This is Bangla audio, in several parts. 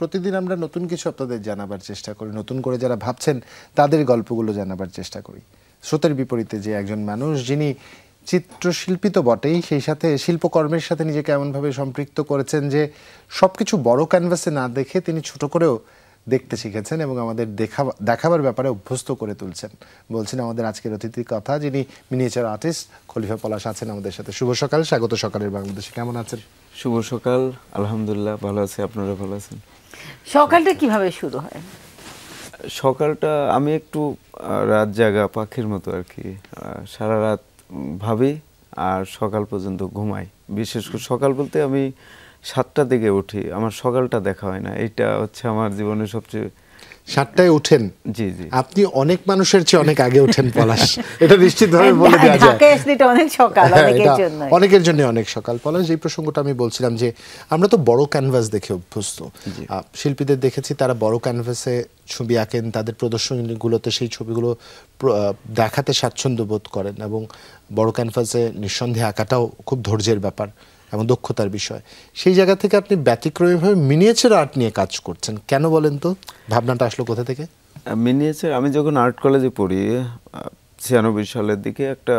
প্রতিদিন আমরা নতুন কিছু আপনাদের জানাবার চেষ্টা করি, নতুন করে যারা ভাবছেন তাদের গল্পগুলো জানাবার চেষ্টা করি। স্রোতের বিপরীতে যে একজন মানুষ যিনি চিত্রশিল্পী তো বটেই, সেই সাথে শিল্পকর্মের সাথে নিজেকে এমনভাবে সম্পৃক্ত করেছেন যে সব কিছু বড় ক্যানভাসে না দেখে তিনি ছোট করেও দেখতে শিখেছেন এবং আমাদের দেখাবার ব্যাপারে অভ্যস্ত করে তুলছেন। বলছেন আমাদের আজকের অতিথির কথা, যিনি মিনিয়েচার আর্টিস্ট খলিফা পলাশ আছেন আমাদের সাথে। শুভ সকাল, স্বাগত সকালের বাংলাদেশে। কেমন আছেন? শুভ সকাল, আলহামদুলিল্লাহ ভালো আছি। আপনারা ভালো আছেন? সকালটা কিভাবে শুরু হয়? সকালটা আমি একটু রাত জাগা পাখির মতো আর কি, সারা রাত ভাবি আর সকাল পর্যন্ত ঘুমাই। বিশেষ করে সকাল বলতে আমি 7টার দিকে উঠি, আমার সকালটা দেখা হয় না। এটা হচ্ছে আমার জীবনের সবচেয়ে। 7টায় উঠেন? জি জি। আপনি অনেক মানুষের চেয়ে অনেক আগে উঠেন পলাশ, এটা নিশ্চিতভাবে বলে দেওয়া যায়। ঢাকায় আসলে এটা অনেক সকাল, অনেকের জন্য অনেক সকাল। পলাশ, এই প্রসঙ্গটা আমি বলছিলাম যে আমরা তো বড় ক্যানভাস দেখে অভ্যস্ত। শিল্পীদের দেখেছি তারা বড় ক্যানভাসে ছবি আঁকেন, তাদের প্রদর্শনীগুলোতে সেই ছবিগুলো দেখাতে স্বাচ্ছন্দ্য বোধ করেন এবং বড় ক্যানভাসে নিঃসন্দেহে আঁকাটাও খুব ধৈর্যের ব্যাপার এবং দক্ষতার বিষয়। সেই জায়গা থেকে আপনি ব্যতিক্রমীভাবে মিনিয়েচার আর্ট নিয়ে কাজ করছেন, কেন বলেন তো? ভাবনাটা আসলো কোথা থেকে? মিনিয়েচার আমি যখন আর্ট কলেজে পড়ি 96 সালের দিকে একটা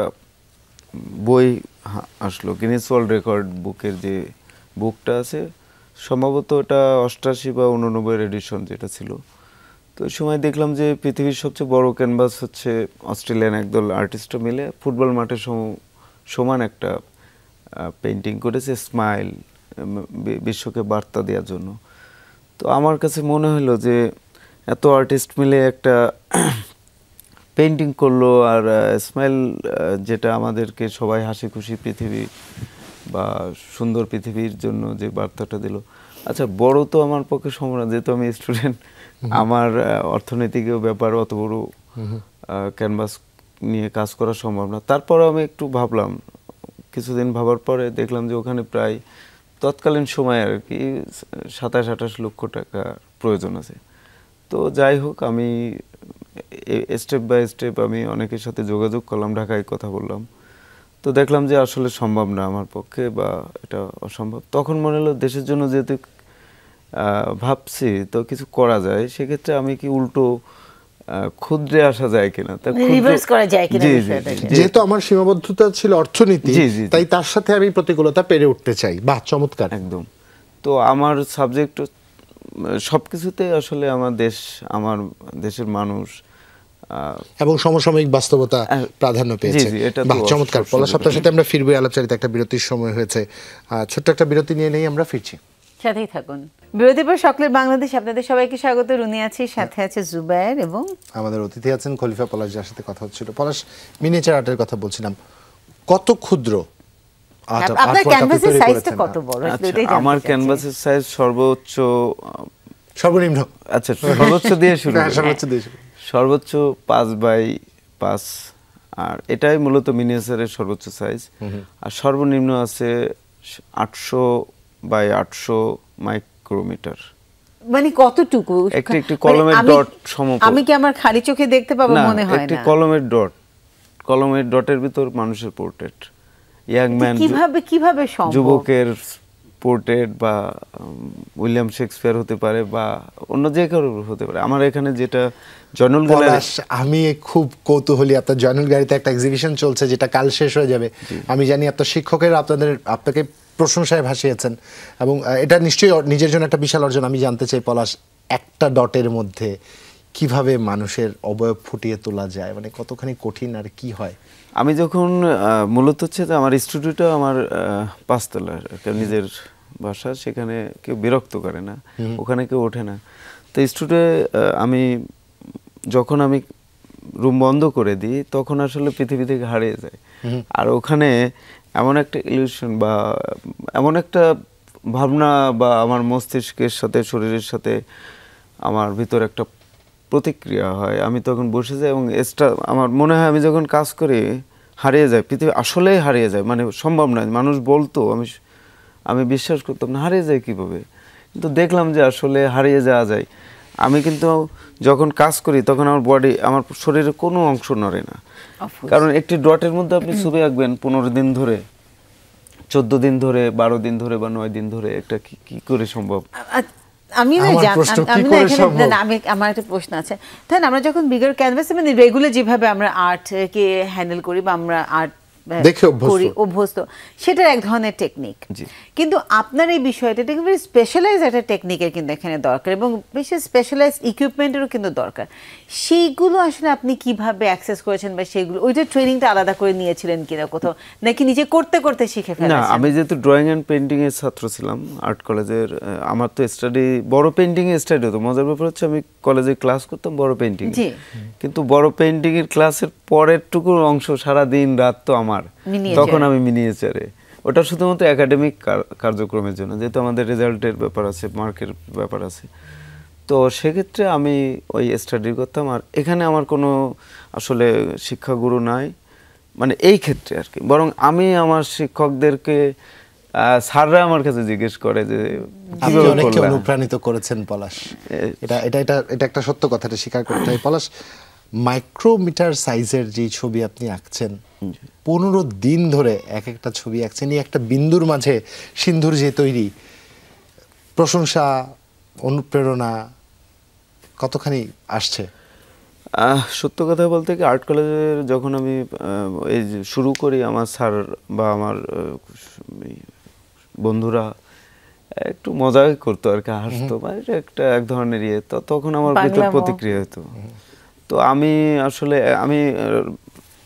বই আসলো, গিনেস ওয়ার্ল্ড রেকর্ড বুকের যে বুকটা আছে, সম্ভবত ওটা 88 বা 89 এডিশন যেটা ছিল। তো ওই সময় দেখলাম যে পৃথিবীর সবচেয়ে বড় ক্যানভাস হচ্ছে অস্ট্রেলিয়ান একদল আর্টিস্টরা মিলে ফুটবল মাঠের সমান একটা পেন্টিং করেছে, স্মাইল, বিশ্বকে বার্তা দেওয়ার জন্য। তো আমার কাছে মনে হলো যে এত আর্টিস্ট মিলে একটা পেন্টিং করলো আর স্মাইল, যেটা আমাদেরকে সবাই হাসি খুশি পৃথিবী বা সুন্দর পৃথিবীর জন্য যে বার্তাটা দিল। আচ্ছা, বড় তো আমার পক্ষে সম্ভব না, যেহেতু আমি স্টুডেন্ট, আমার অর্থনৈতিকও ব্যাপার, অত বড় ক্যানভাস নিয়ে কাজ করা সম্ভব না। তারপরে আমি একটু ভাবলাম, কিছুদিন ভাবার পরে দেখলাম যে ওখানে প্রায় তৎকালীন সময়ে আর কি 27-28 লক্ষ টাকা প্রয়োজন আছে। তো যাই হোক, আমি স্টেপ বাই স্টেপ আমি অনেকের সাথে যোগাযোগ করলাম, ঢাকায় কথা বললাম। তো দেখলাম যে আসলে সম্ভব না আমার পক্ষে, বা এটা অসম্ভব। তখন মনে হলো দেশের জন্য যেহেতু ভাবছি, তো কিছু করা যায়। সেক্ষেত্রে আমি কি উল্টো ক্ষুদ্রে আসা যায় কিনা, যেহেতু আমার সীমাবদ্ধতা ছিল অর্থনীতি, তাই তার সাথে আমি প্রতিকূলতা পেরে উঠতে চাই। বাহ, চমৎকার। একদম। তো আমার সাবজেক্ট সবকিছুতে আসলে আমার দেশ, আমার দেশের মানুষ এবং সমসাময়িক বাস্তবতা প্রাধান্য পেয়েছে। বাহ, চমৎকার। পলাশ, আপনার সাথে আমরা ফিরবো আলাপচারিতা। একটা বিরতির সময় হয়েছে, ছোট্ট একটা বিরতি নিয়ে নেই, আমরা ফিরছি। সাথেই থাকুন। বিরতির পর সকলের বাংলাদেশ, আপনাদের সবাইকে স্বাগত। রুনি আছি, সাথে আছে জুবায়ের এবং আমাদের অতিথি আছেন খলিফা পলাশ, যার সাথে কথা হচ্ছিল। পলাশ, মিনিয়েচার আর্টের কথা বলছিলাম, কত ক্ষুদ্র আপনার ক্যানভাসের সাইজটা কত বড়? আমার ক্যানভাসের সাইজ সর্বোচ্চ, সর্বনিম্ন, আচ্ছা সর্বোচ্চ দিয়ে শুরু, সর্বোচ্চ 5x5, আর এটাই মূলত মিনিয়েচারের সর্বোচ্চ সাইজ। আর সর্বনিম্ন আছে 800x800 মাইক্রোমিটার। মানে কতটুকু? একটি কলমের ডট সমকোণ। আমি কি আমার খালি চোখে দেখতে পাবো? মনে হয় না। একটি কলমের ডটের ভিতর মানুষের পোর্ট্রেট, ইয়াং ম্যান, কিভাবে সম্ভব? যুবকের পোর্ট্রেট, বা উইলিয়াম শেক্সপিয়ার হতে পারে, বা অন্য যে কারো হতে পারে। আমার এখানে যেটা জয়নুল গ্যালারি, আমি খুব কৌতূহলী। আপনার জয়নুল গ্যালারিতে একটা এক্সিবিশন চলছে যেটা কাল শেষ হয়ে যাবে। আমি জানি আপনার শিক্ষকেরা আপনাকে প্রশংসায় ভাসিয়েছেন এবং এটা নিশ্চয়ই নিজের জন্য একটা বিশাল অর্জন। আমি জানতে চাই পলাশ, একটা ডটের মধ্যে কিভাবে মানুষের অবয়ব ফুটিয়ে তোলা যায়, মানে কতখানি কঠিন আর কি হয়? আমি যখন মূলত হচ্ছে যে আমার স্টুডিওটা আমার 5 তলার নিজের বাসা, সেখানে কেউ বিরক্ত করে না, ওখানে কেউ ওঠে না। তো স্টুডিওয়ে যখন আমি রুম বন্ধ করে দিই, তখন আসলে পৃথিবী থেকে হারিয়ে যায়। আর ওখানে এমন একটা ইলিউশন বা এমন একটা ভাবনা, বা আমার মস্তিষ্কের সাথে শরীরের সাথে আমার ভিতর একটা প্রতিক্রিয়া হয়। আমি তখন বসে যাই এবং আমার মনে হয় আমি যখন কাজ করি হারিয়ে যায়, পৃথিবী আসলেই হারিয়ে যায়। মানে সম্ভব নয়, মানুষ বলতো, আমি বিশ্বাস করতাম না, হারিয়ে যায় কীভাবে। কিন্তু দেখলাম যে আসলে হারিয়ে যাওয়া যায়। আমি কিন্তু যখন কাজ করি তখন আমার শরীরের কোনো অংশ নড়ে না, কারণ একটি ডটের মধ্যে আপনি ছবি আঁকবেন 15 দিন ধরে, 14 দিন ধরে, 12 দিন ধরে বা 9 দিন ধরে, একটা কি করে সম্ভব? আমি না আমার প্রশ্ন কি আমি না করে এখানে সম্ভব? না, আমার একটা প্রশ্ন আছে। তাই না, আমরা যখন বিগার ক্যানভাসে মানে রেগুলার যেভাবে আমরা আর্ট কে হ্যান্ডেল করি বা আমরা আর্ট দেখে অভ্যস্ত, সেটার এক ধরনের টেকনিক। জি। কিন্তু আপনার এই বিষয়টা এটা কিন্তু স্পেশালাইজ একটা টেকনিকের কিন্তু এখানে দরকার, এবং বেশি স্পেশালাইজ ইকুইপমেন্টেরও কিন্তু দরকার। সেইগুলো আসলে আপনি কিভাবে অ্যাক্সেস করেছেন, বা সেইগুলো ওইটা ট্রেনিংটা আলাদা করে নিয়েছিলেন কিনা কোথাও, নাকি নিজে করতে করতে শিখে না, ফেলেছেন? আমি যেহেতু ড্রয়িং অ্যান্ড পেন্টিং এর ছাত্র ছিলাম আর্ট কলেজের, আমার তো স্টাডি বড় পেন্টিং এর স্টাডি হতো। মজার ব্যাপার হচ্ছে আমি কলেজে ক্লাস করতাম বড় পেন্টিং, জি। কিন্তু বড় পেন্টিং এর ক্লাসের পরের টুকু অংশ সারা দিন রাত তো আমার, Miniature। তখন আমি মিনিয়েচারে, ওটা শুধুমাত্র একাডেমিক কার্যক্রমের জন্য, যেহেতু আমাদের রেজাল্টের ব্যাপার আছে, মার্কের ব্যাপার আছে। তো সেক্ষেত্রে আমি ওই স্টাডি করতাম। আর এখানে আমার কোনো আসলে শিক্ষাগুরু নাই, মানে এই ক্ষেত্রে আর কি। বরং আমি আমার শিক্ষকদেরকে, স্যাররা আমার কাছে জিজ্ঞেস করে যে আপনি কিভাবে অনেককে করলা? অনুপ্রাণিত করেছেন পলাশ, এটা এটা এটা এটা একটা সত্য কথাটা স্বীকার করতে হয়। পলাশ, মাইক্রোমিটার সাইজের যে ছবি আপনি আঁকছেন, 15 দিন ধরে এক একটা ছবি আঁকছেন, এই একটা বিন্দুর মাঝে সিন্ধুর যে তৈরি, প্রশংসা, অনুপ্রেরণা কতখানি আসছে? সত্য কথা বলতে কি, আর্ট কলেজের যখন আমি এই যে শুরু করি, আমার স্যার বা আমার এই বন্ধুরা একটু মজাই করতো আর কি, হাসতো, বা এটা একটা এক ধরনের ইয়ে। তো তখন আমার ভিতর বাংলা প্রতিক্রিয়া হতো। তো আমি আসলে আমি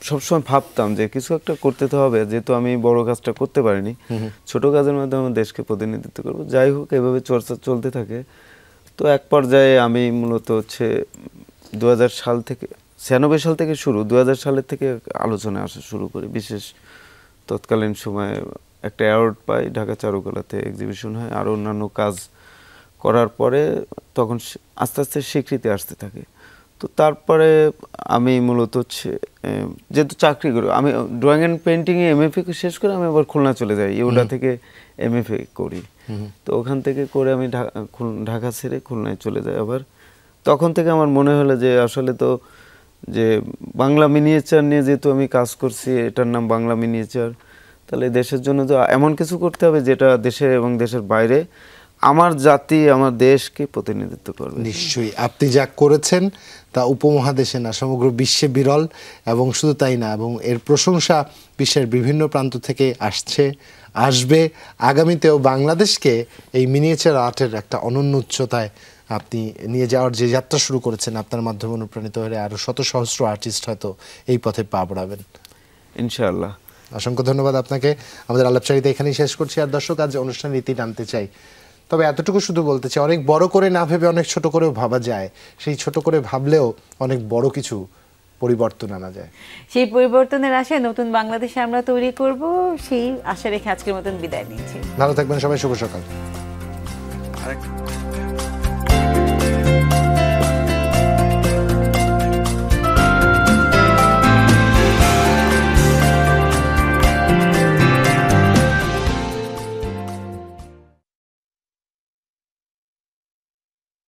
সবসময় ভাবতাম যে কিছু একটা করতে তো হবে, যেহেতু আমি বড় কাজটা করতে পারিনি, ছোট কাজের মাধ্যমে আমার দেশকে প্রতিনিধিত্ব করবো। যাই হোক, এভাবে চর্চা চলতে থাকে। তো এক পর্যায়ে আমি মূলত হচ্ছে 2000 সাল থেকে, 96 সাল থেকে শুরু, 2000 সালের থেকে আলোচনায় আসা শুরু করি। বিশেষ তৎকালীন সময়ে একটা অ্যাওয়ার্ড পাই, ঢাকা চারুকলাতে এক্সিবিশন হয়, আর অন্যান্য কাজ করার পরে তখন আস্তে আস্তে স্বীকৃতি আসতে থাকে। তো তারপরে আমি মূলত হচ্ছে যেহেতু চাকরি করি, আমি ড্রয়িং অ্যান্ড পেন্টিংয়ে এমএফএ শেষ করে আমি আবার খুলনা চলে যাই, ইউডা থেকে এমএফএ করি। তো ওখান থেকে করে আমি ঢাকা ছেড়ে খুলনায় চলে যাই আবার। তখন থেকে আমার মনে হলো যে আসলে তো যে বাংলা মিনিয়েচার নিয়ে যেহেতু আমি কাজ করছি, এটার নাম বাংলা মিনিয়েচার, তাহলে দেশের জন্য তো এমন কিছু করতে হবে যেটা দেশে এবং দেশের বাইরে আমার জাতি, আমার দেশকে প্রতিনিধিত্ব করবে। নিশ্চয়ই আপনি যা করেছেন তা উপমহাদেশে না, সমগ্র বিশ্বে বিরল, এবং শুধু তাই না, এবং এর প্রশংসা বিশ্বের বিভিন্ন প্রান্ত থেকে আসবে। আগামীতেও বাংলাদেশকে এই মিনিয়েচার আর্টের একটা অনন্য উচ্চতায় আপনি নিয়ে যাওয়ার যে যাত্রা শুরু করেছেন, আপনার মাধ্যমে অনুপ্রাণিত হলে আরও শত সহস্র আর্টিস্ট হয়তো এই পথে পা বাড়াবেন ইনশাআল্লাহ। অসংখ্য ধন্যবাদ আপনাকে। আমাদের আলাপচারিতা এখানেই শেষ করছি। আর দর্শক, আজ অনুষ্ঠান রীতি টানতে চাই, তবে এতটুকু শুধু বলতে চাই, অনেক বড় করে না ভেবে অনেক ছোট করেও ভাবা যায়। সেই ছোট করে ভাবলেও অনেক বড় কিছু পরিবর্তন আনা যায়। সেই পরিবর্তনের আশায় নতুন বাংলাদেশে আমরা তৈরি করব, সেই আশা রেখে আজকের মতন বিদায় নিচ্ছি। ভালো থাকবেন সবাই, শুভ সকাল।